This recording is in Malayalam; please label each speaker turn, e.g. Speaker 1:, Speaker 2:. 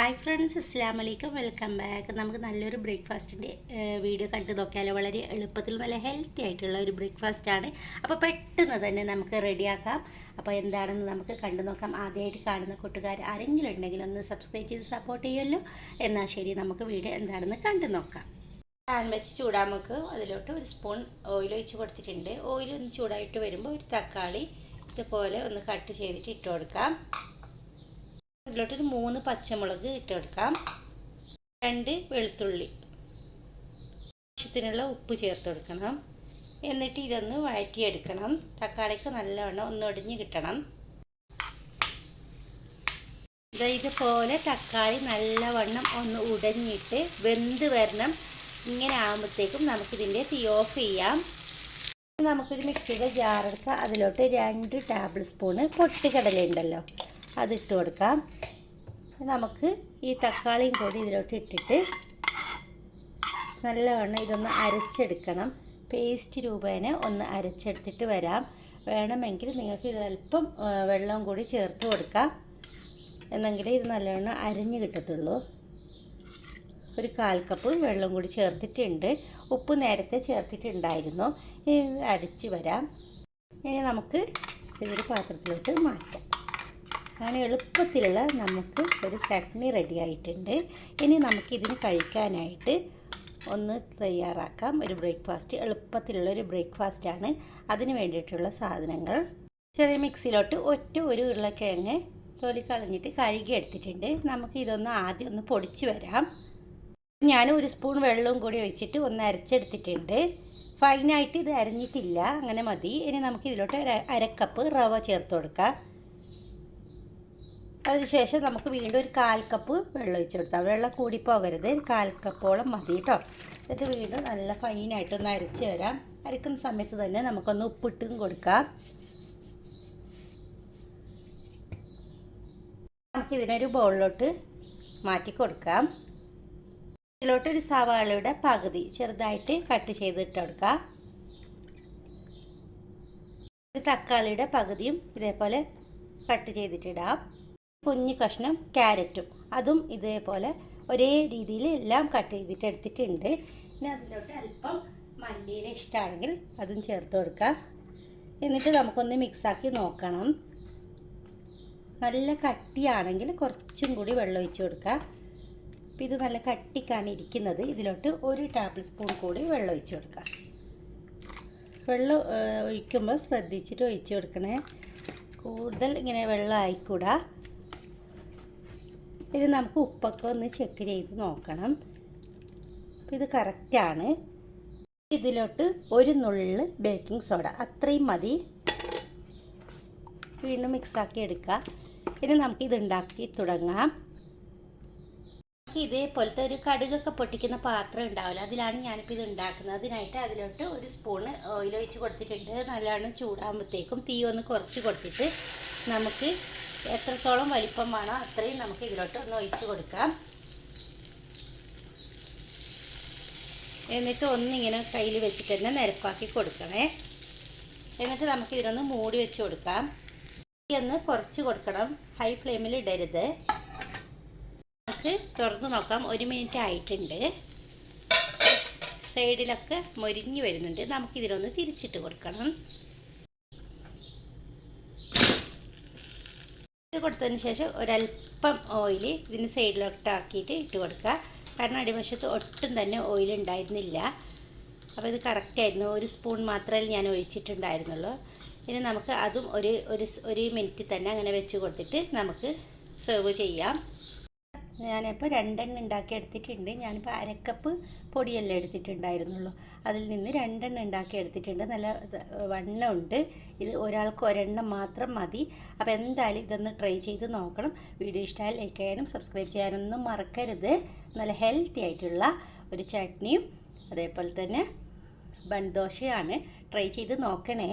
Speaker 1: ഹായ് ഫ്രണ്ട്സ്, അസ്സലാമു അലൈക്കും. Welcome back. നമുക്ക് നല്ലൊരു ബ്രേക്ക്ഫാസ്റ്റിൻ്റെ വീഡിയോ കണ്ടു നോക്കിയാലോ. വളരെ എളുപ്പത്തിൽ നല്ല ഹെൽത്തി ആയിട്ടുള്ള ഒരു ബ്രേക്ക്ഫാസ്റ്റാണ്. അപ്പോൾ പെട്ടെന്ന് തന്നെ നമുക്ക് റെഡിയാക്കാം. അപ്പോൾ എന്താണെന്ന് നമുക്ക് കണ്ടു നോക്കാം. ആദ്യമായിട്ട് കാണുന്ന കൂട്ടുകാർ ആരെങ്കിലും ഉണ്ടെങ്കിൽ ഒന്ന് സബ്സ്ക്രൈബ് ചെയ്ത് സപ്പോർട്ട് ചെയ്യുമല്ലോ. എന്നാൽ ശരി, നമുക്ക് വീഡിയോ എന്താണെന്ന് കണ്ടു നോക്കാം. പാൻ വെച്ച് ചൂടാൻ നമുക്ക് അതിലോട്ട് ഒരു സ്പൂൺ ഓയിൽ ഒഴിച്ച് കൊടുത്തിട്ടുണ്ട്. ഓയിൽ ഒന്ന് ചൂടായിട്ട് വരുമ്പോൾ ഒരു തക്കാളി ഇതുപോലെ ഒന്ന് കട്ട് ചെയ്തിട്ട് ഇട്ട് കൊടുക്കാം. അതിലോട്ടൊരു 3 പച്ചമുളക് ഇട്ട് കൊടുക്കാം. 2 വെളുത്തുള്ളി, ആവശ്യത്തിനുള്ള ഉപ്പ് ചേർത്ത് കൊടുക്കണം. എന്നിട്ട് ഇതൊന്ന് വഴറ്റിയെടുക്കണം. തക്കാളിക്ക് നല്ലവണ്ണം ഒന്ന് ഒടിഞ്ഞ് കിട്ടണം. ഇതുപോലെ തക്കാളി നല്ലവണ്ണം ഒന്ന് ഉടഞ്ഞിട്ട് വെന്ത് വരണം. ഇങ്ങനെ ആകുമ്പോഴത്തേക്കും നമുക്കിതിൻ്റെ തീ ഓഫ് ചെയ്യാം. നമുക്കൊരു മിക്സിയുടെ ജാറെടുക്കാം. അതിലോട്ട് 2 ടേബിൾ സ്പൂണ് പൊട്ടുകടല ഉണ്ടല്ലോ, അതിട്ട് കൊടുക്കാം. നമുക്ക് ഈ തക്കാളിയും കൂടി ഇതിലോട്ട് ഇട്ടിട്ട് നല്ലവണ്ണം ഇതൊന്ന് അരച്ചെടുക്കണം. പേസ്റ്റ് രൂപേണ ഒന്ന് അരച്ചെടുത്തിട്ട് വരാം. വേണമെങ്കിൽ നിങ്ങൾക്ക് ഇതല്പം വെള്ളം കൂടി ചേർത്ത് കൊടുക്കാം. എന്നെങ്കിലേ ഇത് നല്ലവണ്ണം അരിഞ്ഞ് കിട്ടത്തുള്ളൂ. ഒരു 1/4 കപ്പ് വെള്ളം കൂടി ചേർത്തിട്ടുണ്ട്. ഉപ്പ് നേരത്തെ ചേർത്തിട്ടുണ്ടായിരുന്നു. ഇത് അരച്ച് വരാം. ഇനി നമുക്ക് ഇതൊരു പാത്രത്തിലോട്ട് മാറ്റാം. അങ്ങനെ എളുപ്പത്തിലുള്ള നമുക്ക് ഒരു ചട്നി റെഡി ആയിട്ടുണ്ട്. ഇനി നമുക്കിതിന് കഴിക്കാനായിട്ട് ഒന്ന് തയ്യാറാക്കാം. ഒരു ബ്രേക്ക്ഫാസ്റ്റ്, എളുപ്പത്തിലുള്ള ഒരു ബ്രേക്ക്ഫാസ്റ്റാണ്. അതിന് വേണ്ടിയിട്ടുള്ള സാധനങ്ങൾ: ചെറിയ മിക്സിയിലോട്ട് ഒരു ഉരുളക്കിഴങ്ങ് തൊലി കളഞ്ഞിട്ട് കഴുകി എടുത്തിട്ടുണ്ട്. നമുക്ക് ഇതൊന്ന് ആദ്യം ഒന്ന് പൊടിച്ച് വരാം. ഞാൻ 1 സ്പൂൺ വെള്ളവും കൂടി ഒഴിച്ചിട്ട് ഒന്ന് അരച്ചെടുത്തിട്ടുണ്ട്. ഫൈനായിട്ട് ഇത് അരഞ്ഞിട്ടില്ല, അങ്ങനെ മതി. ഇനി നമുക്ക് ഇതിലോട്ട് 1/2 കപ്പ് റവ ചേർത്ത് കൊടുക്കാം. അതിനുശേഷം നമുക്ക് വീണ്ടും ഒരു 1/4 കപ്പ് വെള്ളം ഒഴിച്ച് കൊടുത്താൽ, വെള്ളം കൂടിപ്പോകരുത്, 1/4 കപ്പോളം മതി കേട്ടോ. എന്നിട്ട് വീണ്ടും നല്ല ഫൈനായിട്ടൊന്ന് അരച്ച് വരാം. അരക്കുന്ന സമയത്ത് തന്നെ നമുക്കൊന്ന് ഉപ്പിട്ടും കൊടുക്കാം. നമുക്കിതിനൊരു ബൗളിലോട്ട് മാറ്റി കൊടുക്കാം. ഇതിലോട്ടൊരു സവാളയുടെ പകുതി ചെറുതായിട്ട് കട്ട് ചെയ്തിട്ട് കൊടുക്കാം. ഒരു തക്കാളിയുടെ പകുതിയും ഇതേപോലെ കട്ട് ചെയ്തിട്ടിടാം. കുഞ്ഞു കഷ്ണം ക്യാരറ്റും അതും ഇതേപോലെ ഒരേ രീതിയിൽ എല്ലാം കട്ട് ചെയ്തിട്ട് എടുത്തിട്ടുണ്ട്. ഇനി അതിലോട്ട് അല്പം മല്ലിയില ഇഷ്ടമാണെങ്കിൽ അതും ചേർത്ത് കൊടുക്കുക. എന്നിട്ട് നമുക്കൊന്ന് മിക്സാക്കി നോക്കണം. നല്ല കട്ടിയാണെങ്കിൽ കുറച്ചും കൂടി വെള്ളം ഒഴിച്ച് കൊടുക്കുക. അപ്പോൾ ഇത് നല്ല കട്ടിക്കാണ് ഇരിക്കുന്നത്. ഇതിലോട്ട് 1 ടേബിൾ സ്പൂൺ കൂടി വെള്ളം ഒഴിച്ച് കൊടുക്കുക. വെള്ളം ഒഴിക്കുമ്പോൾ ശ്രദ്ധിച്ചിട്ട് ഒഴിച്ച് കൊടുക്കണേ. കൂടുതൽ ഇങ്ങനെ വെള്ളം ആയിക്കൂടാ. ഇത് നമുക്ക് ഉപ്പൊക്കെ ഒന്ന് ചെക്ക് ചെയ്ത് നോക്കണം. അപ്പോൾ ഇത് കറക്റ്റാണ്. ഇതിലോട്ട് 1 നുള്ള് ബേക്കിംഗ് സോഡ, അത്രയും മതി. വീണ്ടും മിക്സാക്കി എടുക്കുക. ഇനി നമുക്കിത് ഉണ്ടാക്കി തുടങ്ങാം. ഇതേപോലത്തെ ഒരു കടുകൊക്കെ പൊട്ടിക്കുന്ന പാത്രം ഉണ്ടാവില്ല, അതിലാണ് ഞാനിപ്പോൾ ഇത് ഉണ്ടാക്കുന്നത്. അതിനായിട്ട് അതിലോട്ട് 1 സ്പൂണ് ഓയിൽ ഒഴിച്ച് കൊടുത്തിട്ടുണ്ട്. നല്ലോണം ചൂടാകുമ്പോഴത്തേക്കും തീ ഒന്ന് കുറച്ച് കൊടുത്തിട്ട് നമുക്ക് എത്രത്തോളം വലിപ്പം വേണോ അത്രയും നമുക്ക് ഇതിലോട്ട് ഒന്ന് ഒഴിച്ച് കൊടുക്കാം. എന്നിട്ട് ഒന്നിങ്ങനെ കയ്യിൽ വെച്ചിട്ട് തന്നെ നിരപ്പാക്കി കൊടുക്കണേ. എന്നിട്ട് നമുക്ക് ഇതിനൊന്ന് മൂടി വെച്ച് കൊടുക്കാം. ഒന്ന് കുറച്ച് കൊടുക്കണം, ഹൈ ഫ്ലെയിമിൽ ഇടരുത്. നമുക്ക് തുറന്ന് നോക്കാം. 1 മിനിറ്റ് ആയിട്ടുണ്ട്. സൈഡിലൊക്കെ മൊരിഞ്ഞ് വരുന്നുണ്ട്. നമുക്കിതിനൊന്ന് തിരിച്ചിട്ട് കൊടുക്കണം. ഇത് കൊടുത്തതിന് ശേഷം ഒരല്പം ഓയിൽ ഇതിന് സൈഡിലോട്ടാക്കിയിട്ട് ഇട്ട് കൊടുക്കുക. കാരണം അടിവശത്ത് ഒട്ടും തന്നെ ഓയിൽ ഉണ്ടായിരുന്നില്ല. അപ്പോൾ ഇത് കറക്റ്റായിരുന്നു. 1 സ്പൂൺ മാത്രമേ ഞാൻ ഒഴിച്ചിട്ടുണ്ടായിരുന്നുള്ളൂ. ഇനി നമുക്ക് അതും ഒരു മിനിറ്റ് തന്നെ അങ്ങനെ വെച്ച് കൊടുത്തിട്ട് നമുക്ക് സെർവ് ചെയ്യാം. ഞാനിപ്പോൾ 2 എണ്ണം ഉണ്ടാക്കി എടുത്തിട്ടുണ്ട്. ഞാനിപ്പോൾ 1/2 കപ്പ് പൊടിയല്ലേ എടുത്തിട്ടുണ്ടായിരുന്നുള്ളൂ. അതിൽ നിന്ന് 2 എണ്ണം ഉണ്ടാക്കി എടുത്തിട്ടുണ്ട്. നല്ല വണ്ണമുണ്ട്. ഇത് ഒരാൾക്ക് 1 എണ്ണം മാത്രം മതി. അപ്പോൾ എന്തായാലും ഇതൊന്ന് ട്രൈ ചെയ്ത് നോക്കണം. വീഡിയോ ഇഷ്ടമായാൽ ലൈക്ക് ചെയ്യാനും സബ്സ്ക്രൈബ് ചെയ്യാനൊന്നും മറക്കരുത്. നല്ല ഹെൽത്തി ആയിട്ടുള്ള ഒരു ചട്നിയും അതേപോലെ തന്നെ ബൺദോശയാണ്. ട്രൈ ചെയ്ത് നോക്കണേ.